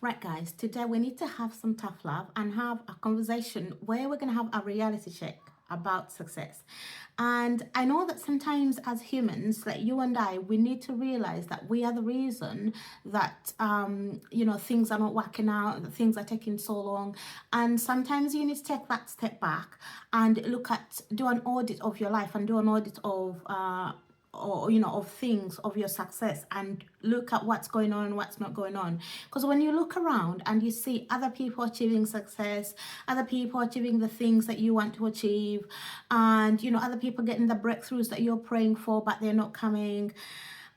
Right, guys, today we need to have some tough love and have a conversation where we're going to have a reality check about success. And I know that sometimes as humans, like you and I, we need to realize that we are the reason that, things are not working out, that things are taking so long. And sometimes you need to take that step back and do an audit of your life and do an audit of things of your success and look at what's going on and what's not going on. Because when you look around and you see other people achieving success, other people achieving the things that you want to achieve, and other people getting the breakthroughs that you're praying for but they're not coming,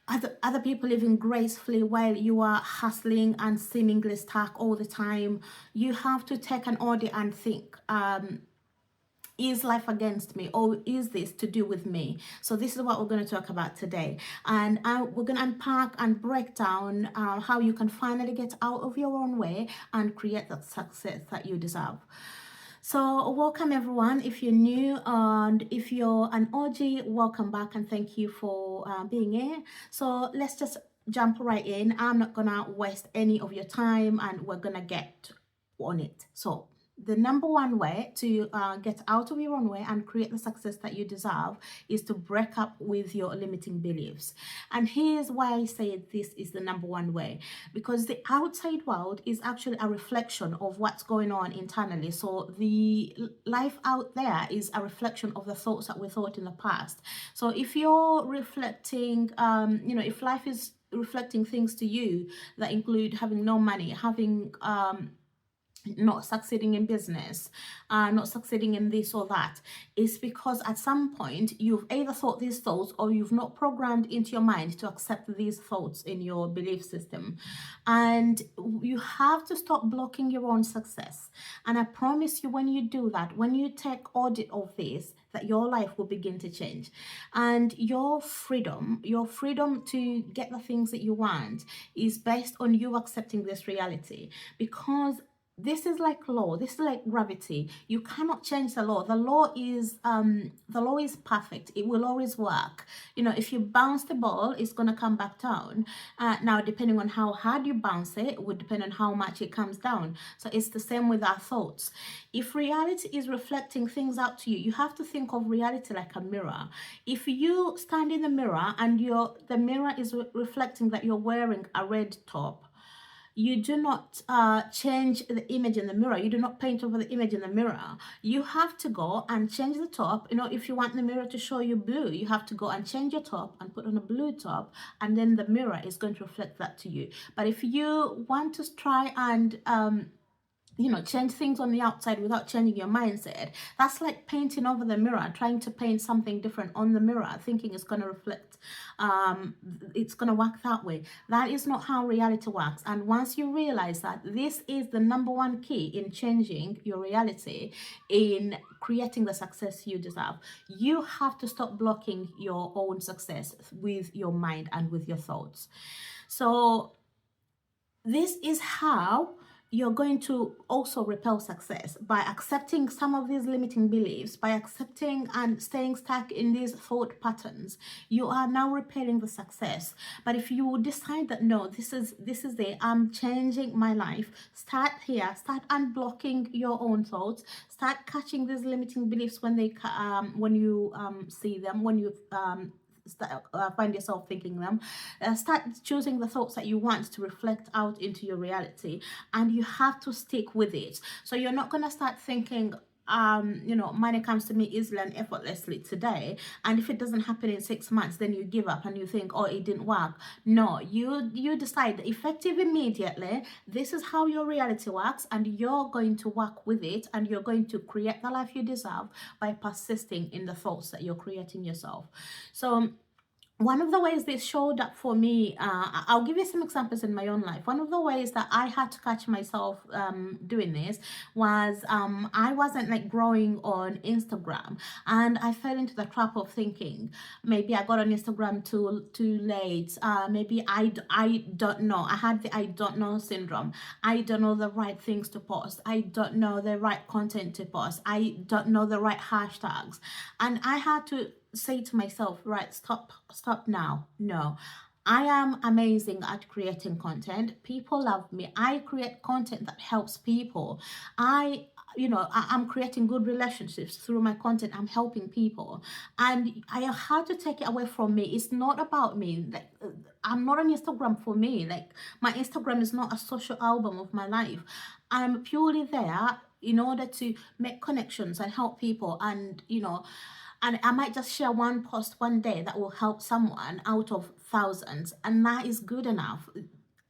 other people living gracefully while you are hustling and seemingly stuck all the time, you have to take an audit and think, is life against me, or is this to do with me? So this is what we're going to talk about today, and we're going to unpack and break down how you can finally get out of your own way and create the success that you deserve. So welcome everyone. If you're new and if you're an OG, welcome back and thank you for being here. So let's just jump right in. I'm not gonna waste any of your time and we're gonna get on it. So the number one way to get out of your own way and create the success that you deserve is to break up with your limiting beliefs. And here's why I say this is the number one way, because the outside world is actually a reflection of what's going on internally. So the life out there is a reflection of the thoughts that we thought in the past. So if you're reflecting, if life is reflecting things to you that include having no money, having not succeeding in business, not succeeding in this or that, is because at some point you've either thought these thoughts or you've not programmed into your mind to accept these thoughts in your belief system. And you have to stop blocking your own success. And I promise you, when you do that, when you take audit of this, that your life will begin to change. And your freedom to get the things that you want is based on you accepting this reality, because this is like law, this is like gravity. You cannot change the law. The law is perfect. It will always work. If you bounce the ball, it's going to come back down. Now depending on how hard you bounce it would depend on how much it comes down. So it's the same with our thoughts. If reality is reflecting things out to you, you have to think of reality like a mirror. If you stand in the mirror and the mirror is reflecting that you're wearing a red top, you do not change the image in the mirror. You do not paint over the image in the mirror. You have to go and change the top. If you want the mirror to show you blue, you have to go and change your top and put on a blue top, and then the mirror is going to reflect that to you. But if you want to try and change things on the outside without changing your mindset, that's like painting over the mirror, trying to paint something different on the mirror, thinking it's going to reflect, it's going to work that way. That is not how reality works. And once you realize that this is the number one key in changing your reality, in creating the success you deserve, you have to stop blocking your own success with your mind and with your thoughts. So this is how you're going to also repel success, by accepting some of these limiting beliefs, by accepting and staying stuck in these thought patterns. You are now repelling the success. But if you decide that no, this is I'm changing my life, start here, start unblocking your own thoughts, start catching these limiting beliefs when you see them, when you find yourself thinking them. Start choosing the thoughts that you want to reflect out into your reality, and you have to stick with it. So you're not going to start thinking money comes to me easily and effortlessly today, and if it doesn't happen in 6 months, then you give up and you think, oh, it didn't work. No, you decide effective immediately, this is how your reality works, and you're going to work with it, and you're going to create the life you deserve by persisting in the thoughts that you're creating yourself. So one of the ways this showed up for me, I'll give you some examples in my own life. One of the ways that I had to catch myself doing this was I wasn't like growing on Instagram, and I fell into the trap of thinking maybe I got on Instagram too late. Maybe I don't know. I had the I don't know syndrome. I don't know the right things to post. I don't know the right content to post. I don't know the right hashtags, and I had to say to myself, right, stop now. No, I am amazing at creating content. People love me. I create content that helps people. I'm creating good relationships through my content. I'm helping people. And I had to take it away from me. It's not about me. Like, I'm not on Instagram for me. Like, my Instagram is not a social album of my life. I'm purely there in order to make connections and help people. And I might just share one post one day that will help someone out of thousands, and that is good enough.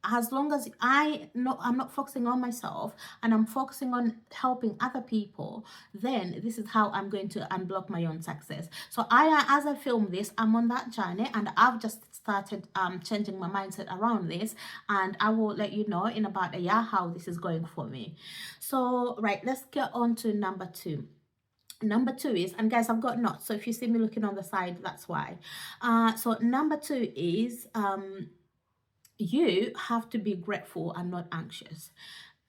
As long as I'm not focusing on myself and I'm focusing on helping other people, then this is how I'm going to unblock my own success. So as I film this, I'm on that journey, and I've just started changing my mindset around this, and I will let you know in about a year how this is going for me. So right, let's get on to number two. Number two is, and guys, I've got notes, so if you see me looking on the side, that's why. So number two is, you have to be grateful and not anxious.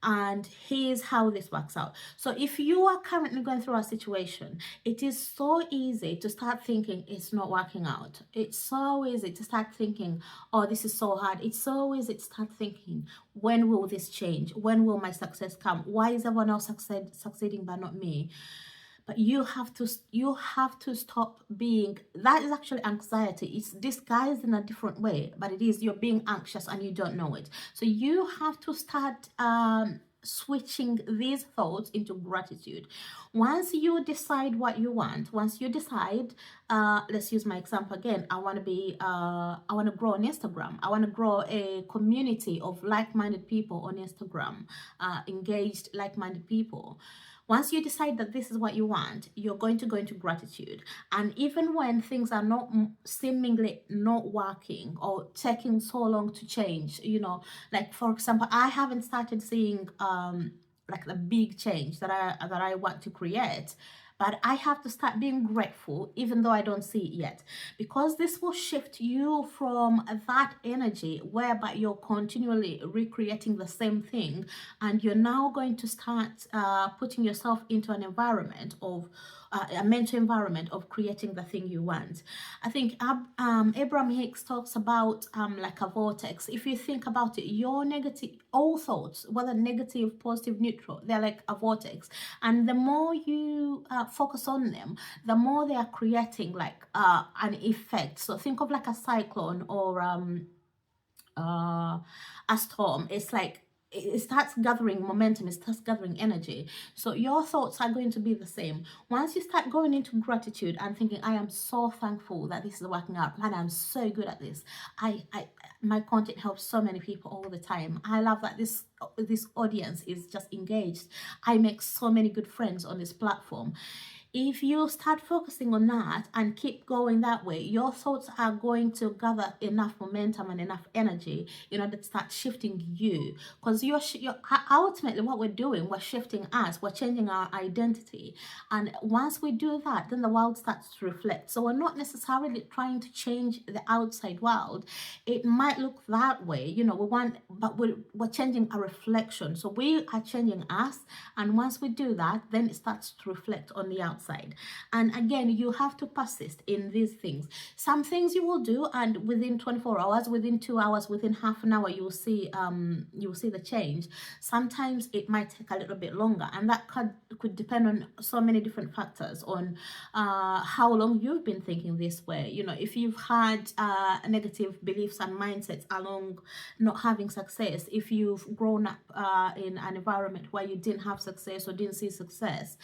And here's how this works out. So if you are currently going through a situation, it is so easy to start thinking it's not working out. It's so easy to start thinking, oh, this is so hard. It's so easy to start thinking, when will this change? When will my success come? Why is everyone else succeeding but not me? But you have to stop being, that is actually anxiety. It's disguised in a different way, but it is, you're being anxious and you don't know it. So you have to start switching these thoughts into gratitude. Once you decide what you want, once you decide, let's use my example again. I want to grow on Instagram. I want to grow a community of like-minded people on Instagram, engaged like-minded people. Once you decide that this is what you want, you're going to go into gratitude. And even when things are not seemingly not working or taking so long to change, like for example, I haven't started seeing like the big change that I want to create. But I have to start being grateful even though I don't see it yet, because this will shift you from that energy whereby you're continually recreating the same thing, and you're now going to start putting yourself into an environment of a mental environment of creating the thing you want. I think Abraham Hicks talks about like a vortex. If you think about it, your negative, all thoughts, whether negative, positive, neutral, they're like a vortex. And the more you focus on them, the more they are creating like an effect. So think of like a cyclone or a storm. It's like it starts gathering momentum, it starts gathering energy. So your thoughts are going to be the same. Once you start going into gratitude and thinking, I am so thankful that this is working out, and I'm so good at this. My content helps so many people all the time. I love that this audience is just engaged. I make so many good friends on this platform. If you start focusing on that and keep going that way, your thoughts are going to gather enough momentum and enough energy in order to start shifting you. Because you're ultimately what we're doing, we're shifting us, we're changing our identity. And once we do that, then the world starts to reflect. So we're not necessarily trying to change the outside world. It might look that way, but we're changing a reflection. So we are changing us. And once we do that, then it starts to reflect on the outside. And again, you have to persist in these things. Some things you will do, and within 24 hours, within 2 hours, within half an hour, you'll see the change. Sometimes it might take a little bit longer, and that could depend on so many different factors, on how long you've been thinking this way. If you've had negative beliefs and mindsets along not having success, if you've grown up in an environment where you didn't have success or didn't see success,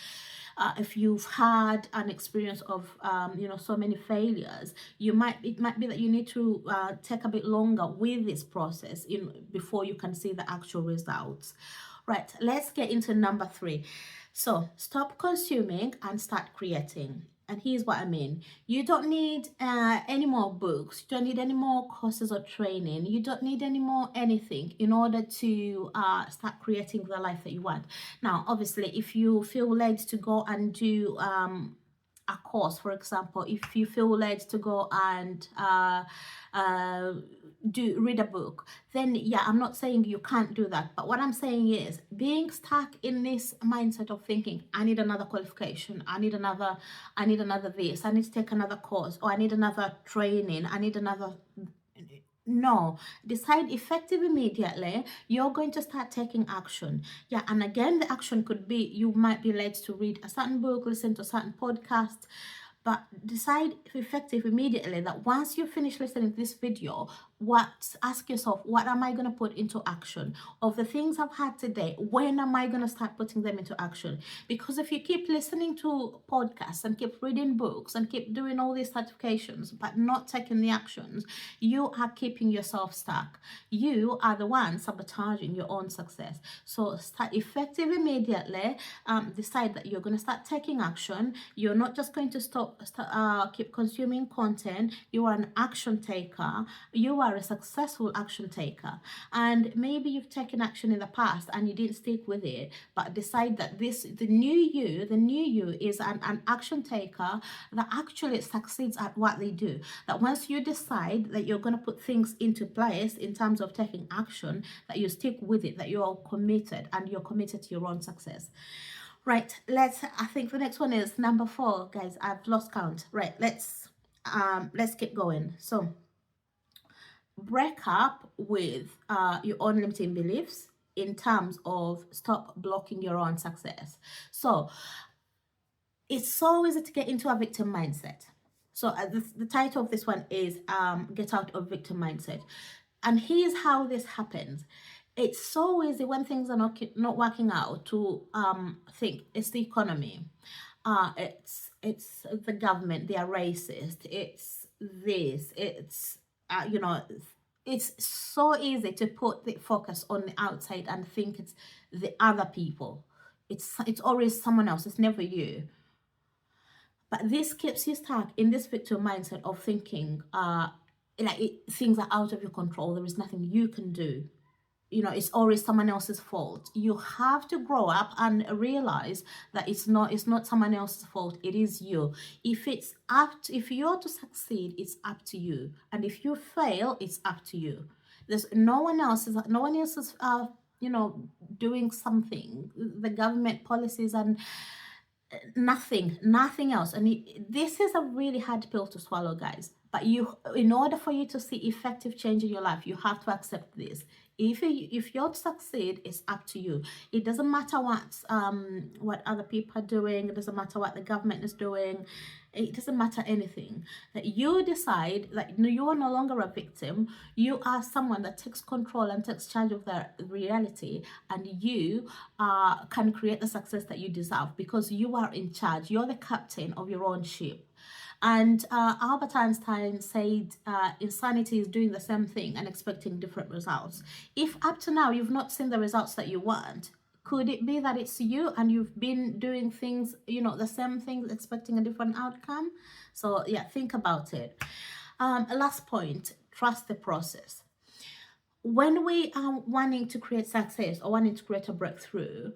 if you've had an experience of so many failures, it might be that you need to take a bit longer with this process before you can see the actual results. Right, let's get into number three. So stop consuming and start creating. And here's what I mean. You don't need any more books. You don't need any more courses or training. You don't need any more anything in order to start creating the life that you want. Now, obviously, if you feel led to go and do a course, for example, if you feel led to go and read a book, then yeah, I'm not saying you can't do that. But what I'm saying is, being stuck in this mindset of thinking, I need another qualification, I need another this, I need to take another course, or I need another training, I need another No, decide effective immediately. You're going to start taking action. Yeah, and again, the action could be you might be led to read a certain book, listen to a certain podcast, but decide effective immediately that once you finish listening to this video, ask yourself, what am I going to put into action? Of the things I've had today, when am I going to start putting them into action? Because if you keep listening to podcasts and keep reading books and keep doing all these certifications but not taking the actions, you are keeping yourself stuck. You are the one sabotaging your own success. So start effective immediately. Decide that you're going to start taking action. You're not just going to keep consuming content. You are an action taker. You are a successful action taker. And maybe you've taken action in the past and you didn't stick with it, but decide that the new you is an action taker that actually succeeds at what they do. That once you decide that you're going to put things into place in terms of taking action, that you stick with it, that you're committed and you're committed to your own success. Right, I think the next one is number 4, guys. I've lost count. Right, let's keep going. So break up with your own limiting beliefs in terms of stop blocking your own success. So it's so easy to get into a victim mindset. So the title of this one is Get Out of Victim Mindset. And here's how this happens. It's so easy when things are not working out to think it's the economy, it's the government, they are racist, it's this, it's it's so easy to put the focus on the outside and think it's the other people. It's always someone else. It's never you. But this keeps you stuck in this victim mindset of thinking things are out of your control. There is nothing you can do. It's always someone else's fault. You have to grow up and realize that it's not someone else's fault. It is you. If you're to succeed, it's up to you. And if you fail, it's up to you. There's no one else is doing something. The government policies and nothing else. And this is a really hard pill to swallow, guys. But in order for you to see effective change in your life, you have to accept this. If you're to succeed, it's up to you. It doesn't matter what other people are doing. It doesn't matter what the government is doing. It doesn't matter anything. That you decide that you are no longer a victim. You are someone that takes control and takes charge of their reality, and you can create the success that you deserve because you are in charge. You're the captain of your own ship. And Albert Einstein said insanity is doing the same thing and expecting different results. If up to now you've not seen the results that you want, could it be that it's you and you've been doing things, the same things, expecting a different outcome? So yeah, think about it. Last point, trust the process. When we are wanting to create success or wanting to create a breakthrough,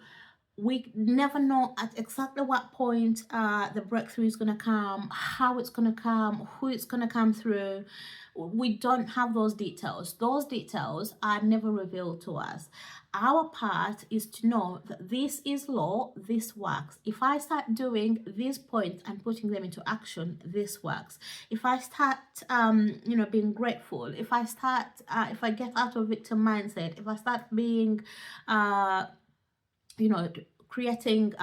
we never know at exactly what point the breakthrough is going to come, how it's going to come, who it's going to come through. We don't have those details. Those details are never revealed to us. Our part is to know that this is law, this works. If I start doing these points and putting them into action, this works. If I start, being grateful, if I get out of victim mindset, if I start being, creating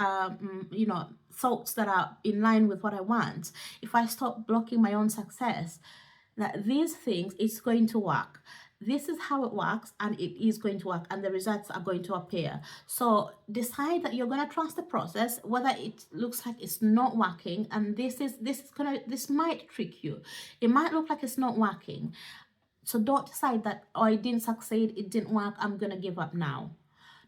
thoughts that are in line with what I want, if I stop blocking my own success, that these things, it's going to work. This is how it works, and it is going to work, and the results are going to appear. So decide that you're going to trust the process, whether it looks like it's not working, and this might trick you. It might look like it's not working. So don't decide that, oh, it didn't succeed, it didn't work, I'm gonna give up now.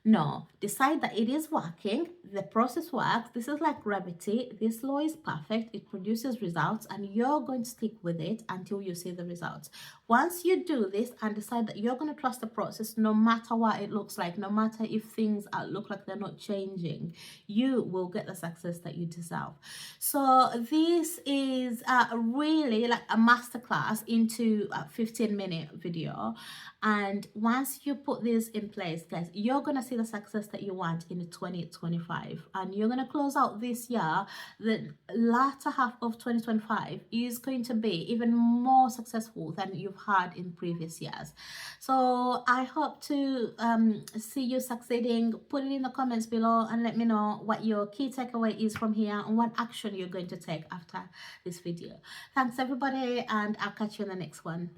No, decide that it is working, the process works, this is like gravity, this law is perfect, it produces results, and you're going to stick with it until you see the results. Once you do this and decide that you're going to trust the process, no matter what it looks like, no matter if things look like they're not changing, you will get the success that you deserve. So this is really like a masterclass into a 15-minute video. And once you put this in place, guys, you're going to see see the success that you want in 2025. And you're going to close out this year. The latter half of 2025 is going to be even more successful than you've had in previous years. So I hope to see you succeeding. Put it in the comments below and let me know what your key takeaway is from here and what action you're going to take after this video. Thanks everybody, and I'll catch you in the next one.